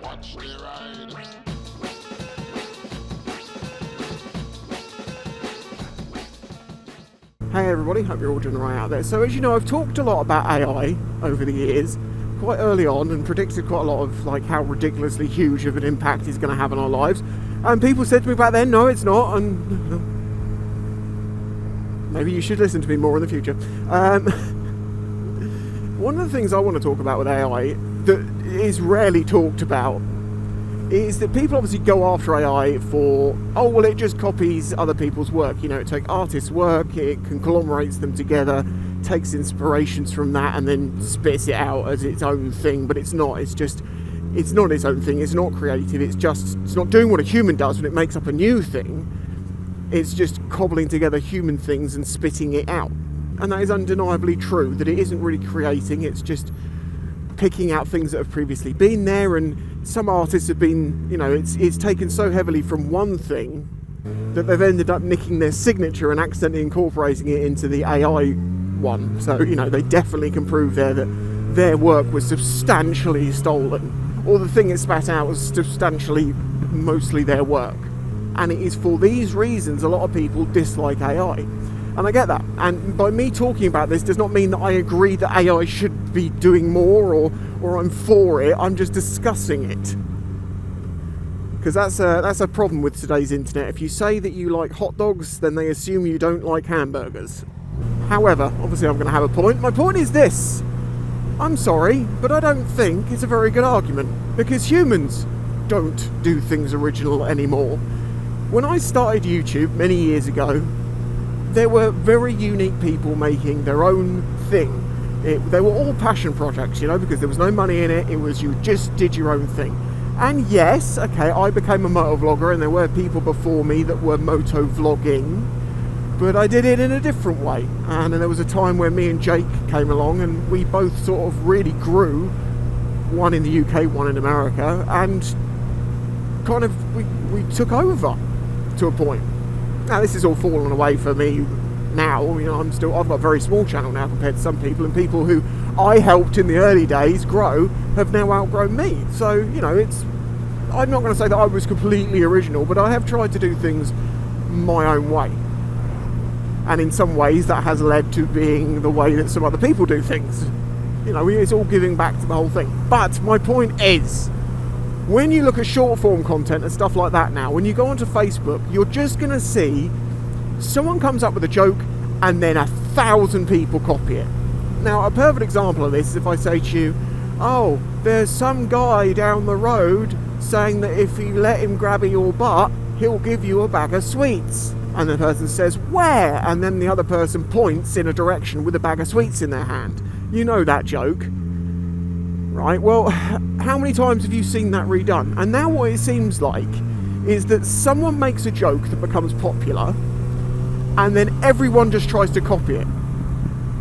Watch the ride. Hey everybody, hope you're all doing alright out there. So as you know, I've talked a lot about AI over the years, quite early on, and predicted quite a lot of like how ridiculously huge of an impact it's going to have on our lives. And people said to me back then, no it's not, and maybe you should listen to me more in the future. One of the things I want to talk about with AI that is rarely talked about is that people obviously go after AI for, oh well, it just copies other people's work. You know, it takes artists' work, it conglomerates them together, takes inspirations from that and then spits it out as its own thing. But it's not, it's not its own thing, it's not creative, it's not doing what a human does when it makes up a new thing. It's just cobbling together human things and spitting it out. And that is undeniably true, that it isn't really creating, it's just picking out things that have previously been there. And some artists have been, you know, it's taken so heavily from one thing that they've ended up nicking their signature and accidentally incorporating it into the AI one. So, you know, they definitely can prove there that their work was substantially stolen, or the thing it spat out was substantially mostly their work. And it is for these reasons a lot of people dislike AI. And I get that. And by me talking about this does not mean that I agree that AI should be doing more or I'm for it. I'm just discussing it. Because that's a problem with today's internet. If you say that you like hot dogs, then they assume you don't like hamburgers. However, obviously I'm going to have a point. My point is this. I'm sorry, but I don't think it's a very good argument. Because humans don't do things original anymore. When I started YouTube many years ago, there were very unique people making their own thing. They were all passion projects, you know, because there was no money in it. It was you just did your own thing. And yes, okay, I became a moto vlogger and there were people before me that were moto vlogging, but I did it in a different way. And then there was a time where me and Jake came along and we both sort of really grew, one in the UK, one in America, and kind of we took over to a point. Now this is all fallen away for me now. You know, I've got a very small channel now compared to some people, and people who I helped in the early days grow have now outgrown me. So, you know, I'm not going to say that I was completely original, but I have tried to do things my own way. And in some ways that has led to being the way that some other people do things. You know, it's all giving back to the whole thing. But my point is, when you look at short form content and stuff like that now, when you go onto Facebook, you're just going to see someone comes up with a joke and then 1,000 people copy it. Now, a perfect example of this is if I say to you, oh, there's some guy down the road saying that if you let him grab your butt, he'll give you a bag of sweets. And the person says, where? And then the other person points in a direction with a bag of sweets in their hand. You know that joke. Right, well, how many times have you seen that redone? And now what it seems like is that someone makes a joke that becomes popular and then everyone just tries to copy it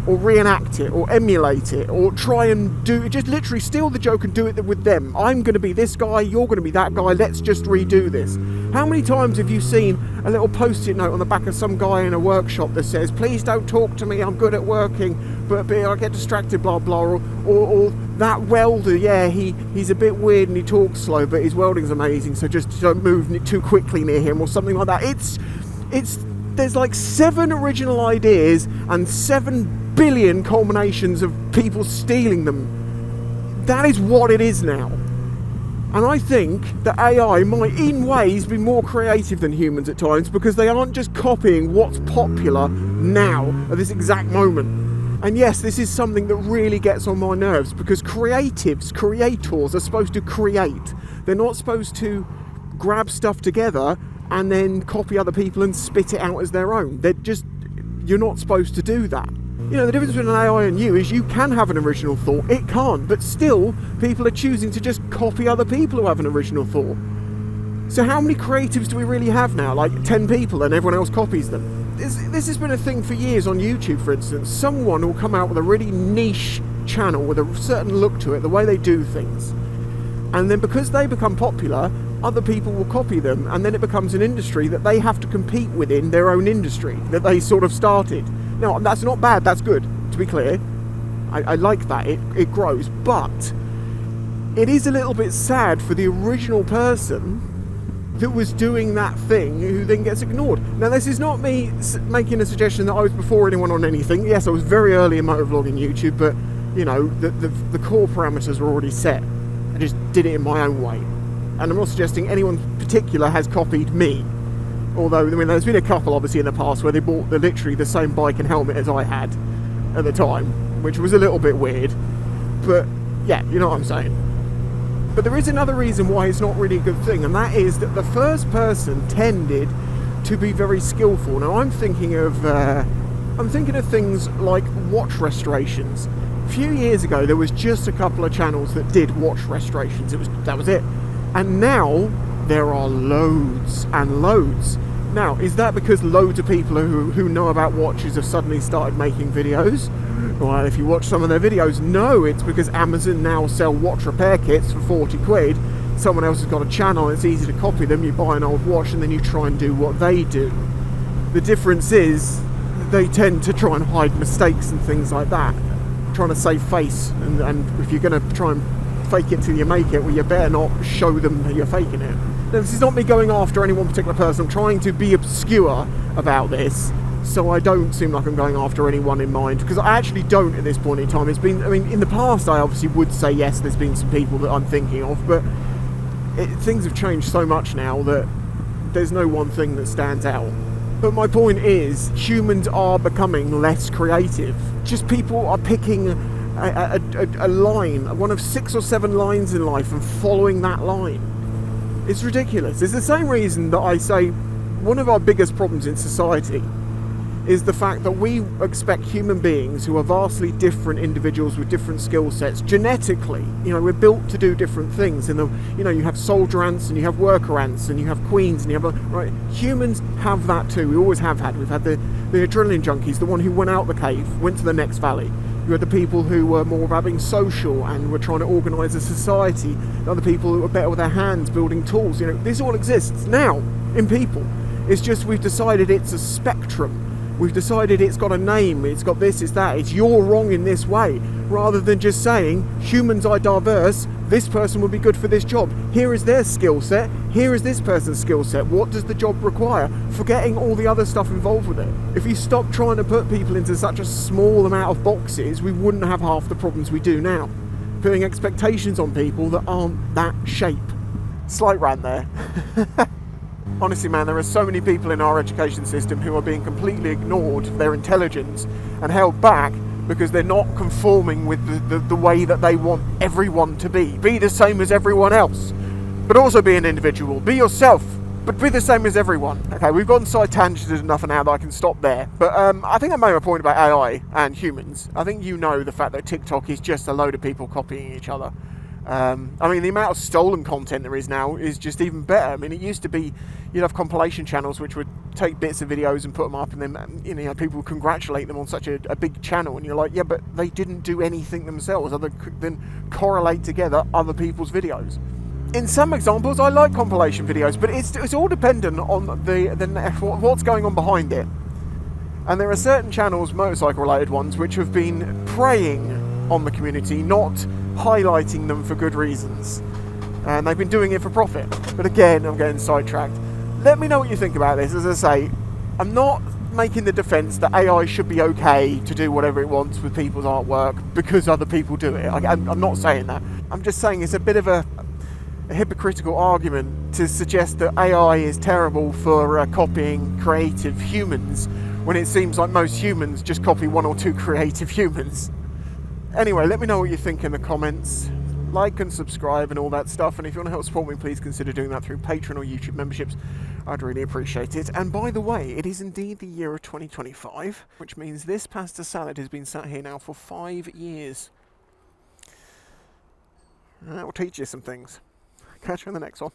or reenact it or emulate it or try and just literally steal the joke and do it with them. I'm going to be this guy, you're going to be that guy, let's just redo this. How many times have you seen a little post-it note on the back of some guy in a workshop that says, please don't talk to me, I'm good at working, but I get distracted, blah blah, or that welder, yeah, he's a bit weird and he talks slow, but his welding's amazing, so just don't move too quickly near him, or something like that. There's like 7 original ideas and 7 billion culminations of people stealing them. That is what it is now. And I think that AI might in ways be more creative than humans at times, because they aren't just copying what's popular now at this exact moment. And yes, this is something that really gets on my nerves, because creators are supposed to create. They're not supposed to grab stuff together and then copy other people and spit it out as their own. You're not supposed to do that. You know, the difference between an AI and you is you can have an original thought, it can't, but still people are choosing to just copy other people who have an original thought. So how many creatives do we really have now? Like 10 people and everyone else copies them? This has been a thing for years on YouTube, for instance. Someone will come out with a really niche channel with a certain look to it, the way they do things. And then because they become popular, other people will copy them, and then it becomes an industry that they have to compete within their own industry that they sort of started. Now, that's not bad, that's good, to be clear. I like that, it grows, but it is a little bit sad for the original person that was doing that thing who then gets ignored. Now, this is not me making a suggestion that I was before anyone on anything. Yes, I was very early in motovlogging YouTube, but you know, the core parameters were already set. I just did it in my own way. And I'm not suggesting anyone particular has copied me. Although, I mean, there's been a couple, obviously, in the past where they bought literally the same bike and helmet as I had at the time, which was a little bit weird. But, yeah, you know what I'm saying. But there is another reason why it's not really a good thing, and that is that the first person tended to be very skillful. Now, I'm thinking of things like watch restorations. A few years ago, there was just a couple of channels that did watch restorations. That was it. And now there are loads and loads. Now, is that because loads of people who know about watches have suddenly started making videos? Well, if you watch some of their videos, no, it's because Amazon now sell watch repair kits for 40 quid. Someone else has got a channel, it's easy to copy them, you buy an old watch and then you try and do what they do. The difference is they tend to try and hide mistakes and things like that, trying to save face, and if you're going to try and fake it till you make it, well, you better not show them that you're faking it. Now, this is not me going after any one particular person. I'm trying to be obscure about this, so I don't seem like I'm going after anyone in mind, because I actually don't at this point in time. It's been, I mean, in the past I obviously would say yes, there's been some people that I'm thinking of, but things have changed so much now that there's no one thing that stands out. But my point is, humans are becoming less creative. Just people are picking a line, one of 6 or 7 lines in life, and following that line. It's ridiculous. It's the same reason that I say one of our biggest problems in society is the fact that we expect human beings who are vastly different individuals with different skill sets genetically. You know, we're built to do different things. You have soldier ants and you have worker ants and you have queens and you have right. Humans have that too. We always have had. We've had the adrenaline junkies, the one who went out the cave, went to the next valley. You had the people who were more about being social and were trying to organise a society. The other people who were better with their hands, building tools. You know, this all exists now in people. It's just we've decided it's a spectrum. We've decided it's got a name, it's got this, it's that, it's you're wrong in this way, rather than just saying humans are diverse, this person would be good for this job, here is their skill set, here is this person's skill set, what does the job require, forgetting all the other stuff involved with it. If you stop trying to put people into such a small amount of boxes, we wouldn't have half the problems we do now, putting expectations on people that aren't that shape. Slight rant there. Honestly, man, there are so many people in our education system who are being completely ignored, their intelligence, and held back because they're not conforming with the way that they want everyone to be. Be the same as everyone else, but also be an individual. Be yourself, but be the same as everyone. Okay, we've gone side tangented enough now that I can stop there. But I think I made a point about AI and humans. I think you know the fact that TikTok is just a load of people copying each other. I mean, the amount of stolen content there is now is just even better. I mean, it used to be you'd have compilation channels which would take bits of videos and put them up, and then you know people would congratulate them on such a big channel, and you're like, yeah, but they didn't do anything themselves other than correlate together other people's videos. In some examples, I like compilation videos, but it's all dependent on what's going on behind it. And there are certain channels, motorcycle-related ones, which have been preying on the community, not highlighting them for good reasons, and they've been doing it for profit. But again, I'm getting sidetracked. Let me know what you think about this. As I say, I'm not making the defence that AI should be okay to do whatever it wants with people's artwork because other people do it. I'm not saying that. I'm just saying it's a bit of a hypocritical argument to suggest that AI is terrible for copying creative humans when it seems like most humans just copy 1 or 2 creative humans. Anyway, let me know what you think in the comments. Like and subscribe and all that stuff. And if you want to help support me, please consider doing that through Patreon or YouTube memberships. I'd really appreciate it. And by the way, it is indeed the year of 2025, which means this pasta salad has been sat here now for 5 years. And that will teach you some things. Catch you in the next one.